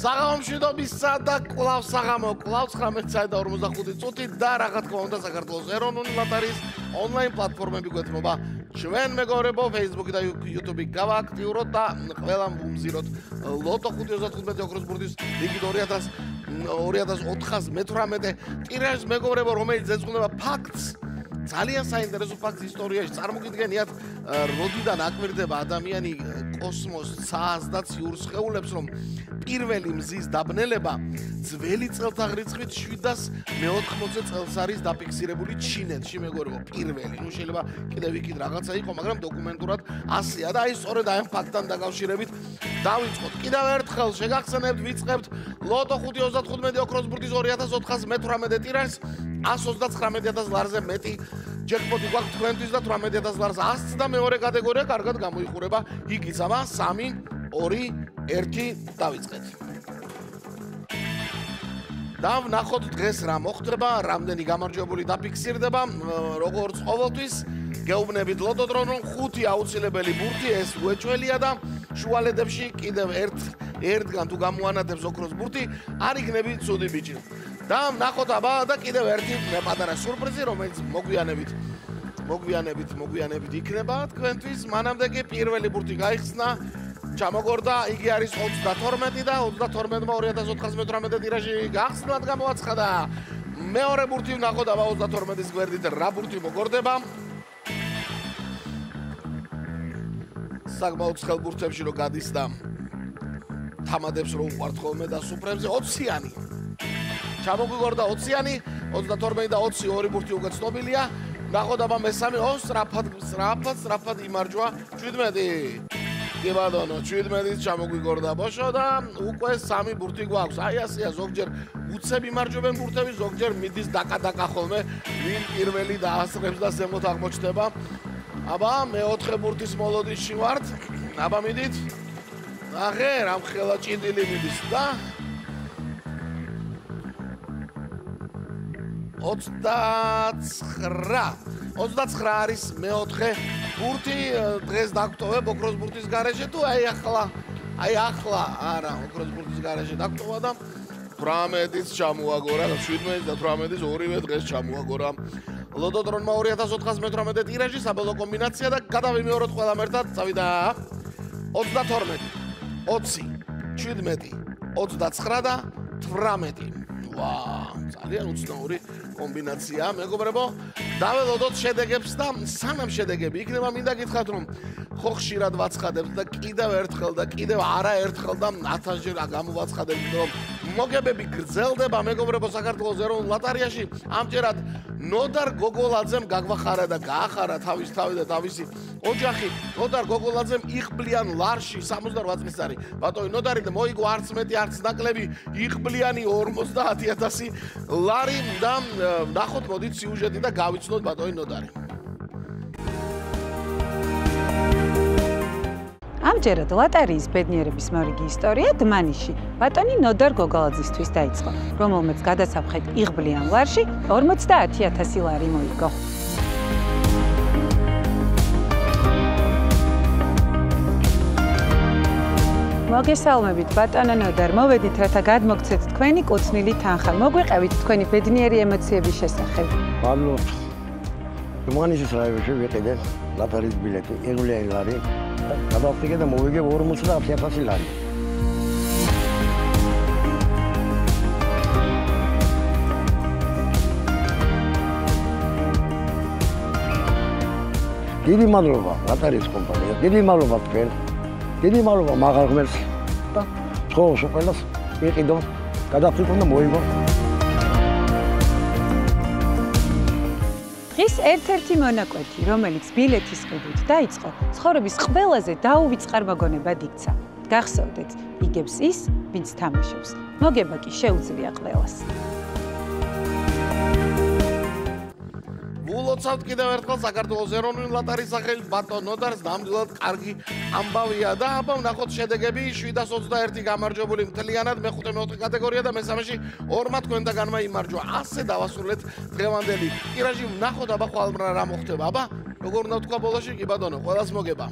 საღამო მშვიდობისა და კვლავ საღამო, კვლავ 19:45 წუთი და რა თქმა უნდა საქართველოს ეროვნული ლოტარიის ონლაინ პლატფორმები გვეთმობა. ჩვენ მეგობრებო, Facebook და YouTube-ი გავააქტიუროთ და ყველა ვუმზიროთ ლოტო 535 ოქროს ბურთის რიგით 2418 ტირაჟს მეგობრებო, რომელიც ეძღვნება ფაქტს. ძალიან საინტერესო ფაქტს ისტორიაში წარმოგიდგენიათ, როდიდან აკვირდება ადამიანი კოსმოსს, ცას და ციურ სხეულებს, რომ პირველი მზის დაბნელება ძველი წელთაღრიცხვით 780 წელს არის დაფიქსირებული ჩინეთში, მეგობრებო, პირველი. ნუ შეიძლება კიდევ იქით რაღაცა იყო, მაგრამ დოკუმენტურად ასეა და აი სწორედ ამ ფაქტთან დაკავშირებით დავიწყოთ. კიდევ ერთხელ შეგახსენებთ, ვიწყებთ ლოტო 535 ოქროს ბურთის 2418 ტირაჟს 139,000 ლარზე მეტი ჯეკპოტი გვაქვს თქვენთვის და 18,000 ლარს 100 და მეორე კატეგორია კარგად გამოიხურება. იქ იცამა 3, 2, 1 დავიწყეთ. და ვნახოთ დღეს რა მოხდება, რამდენი გამარჯვებული დაფიქსირდება, როგორც ყოველთვის გეუბნებით ლოტოდრონ, რომ 5 აუცილებელი ბურთი ეს უეჭველია და შუალედებში კიდევ ერთგან თუ გამოანათებს ოქროს ბურთი, არ იქნები ცუდი ბიჭი. და ვნახოთ აბა და კიდევ ერთი პატარა სურპრიზი, რომელიც მოგვიანებით იქნება თქვენთვის. მანამდე კი პირველი ბურთი გაიხსნა, ჩამოგორდა, იგი არის 32 და 32-მა 2418 ტირაჟი გახსნად გამოაცხადა. მეორე ბურთი ვნახოთ აბა 32-ის გვერდით რა ბურთი მოგორდება. საკმაოდ ცხელ ბურთებში რო გადის და თამადებს რო უყვართ ხოლმე და სუფრებზე 20-იანი. ჩამოგვიგორდა 20-იანი, 32 და 20 ორი ბურთი უკვე ცნობილია. ვნახოთ აბა მესამე, სწრაფად იმარჯვა 17. კი ბატონო, 17-ის ჩამოგვიგორდა ბოშო და უკვე 3 ბურთი გვაქვს. აი ასეა, ზოგჯერ უცებ იმარჯვებენ ბურთები, ზოგჯერ მიდის დაკა ხოლმე, ვინ პირველი დაასწრებს და ზემოთ აღმოჩნდება. აბა მეოთხე ბურთის მოლოდინში ვართ. აბა მიდით. ნახე, რა მხელა ჭინდილი მიდის და 29 არის მეოთხე ბურთი. დღეს დაგვტოვებ ოქროს ბურთის გარეშე თუ აი ახლა არა, ოქროს ბურთის გარეშე დაგვტოვა და 18-იც ჩამოაგორა, 17-ის და 18-ის ორივე დღეს ჩამოაგორა. ლოტოდრონმა 2418 ტირაჟი, საბოლოო კომბინაცია და გადავიმეოროთ ყველამ ერთად. წავიდა 32, 20, 17, 29 და 18. ვა, ძალიან უცნაური კომბინაცია, მეგობრებო. დაველოდოთ შედეგებს და სანამ შედეგები იქნება, მინდა გითხრათ, რომ ხო ხშირად ვაცხადებთ და კიდევ ერთხელ და კიდევ არაერთხელ და 1000-ჯერ გამოვაცხადებთ, რომ მოგებები გრძელდება, მეგობრებო, საქართველოს ეროვნულ ლოტარიაში. ამჯერად ნოდარ გოგოლაძემ გაგვახარა და გაახარა თავის თავი და თავისი ოჯახი. ნოდარ გოგოლაძემ იხბლიან ლარში 68 წლისწარი. ბატონი ნოდარი და მოიგო არც მეტი, არც ნაკლები, იხბლიანი 50,000 ლარი და ნახოთ მოდით სიუჟეტი და გავიცნოთ ბატონი ნოდარი. ამჯერად ლოტარიის ბედნიერების მორიგი ისტორია დმანიში ბატონი ნოდარ გოგოლაძისთვის დაიწყო, რომელმაც გადასაფხეთ იღბლიან ლარში 50,000 ლარი მოიგო. მოგესალმებით ბატონო ნოდარ, მოვედით რათა გადმოგცეთ თქვენი კუთვნილი თანხა. მოგვიყევით თქვენი ბედნიერი ემოციების შესახებ. მადლობთ. დმანიშის რაიონში ვიყიდე ლოტარიის ბილეთი, იღბლიანი ლარი. გადავწიგე და მოვიგე 50,000 ლარი. დიდი მადლობა ლოტარიის კომპანიას, დიდი მადლობა თქვენ, დიდი მადლობა მაღალ ღმერთს და ცხოვრობს ყველას ვიყიდო, გადავწიგე და მოვიგო. დღის ერთ-ერთი მონაკვეთი, რომელიც ბილეთის ყიდვით დაიწყო, ცხოვრების ყველაზე დაუვიწყარ მოგონებად იქცა. გახსოვდეთ, იგებს ის, ვინც თამაშობს. მოგება კი შეუძლია ყველას. ულოცავთ კიდევ ერთხელ საქართველოს ეროვნული ლოტარიის სახელით ბატონ ნოდარს. ნამდვილად კარგი ამბავია და აბა ვნახოთ შედეგები. 721 გამარჯვებული მთლიანად, მეხუთე მეოთხე კატეგორია და მესამეში 2-მა თქვენთაგანმა იმარჯვა. ასე დავასრულეთ დღევანდელი ტირაჟი. ვნახოთ აბა ხვალ რა მოხდება. აბა როგორ უნდა თქვა ბოლოში, კი ბატონო, ყველას მოგება.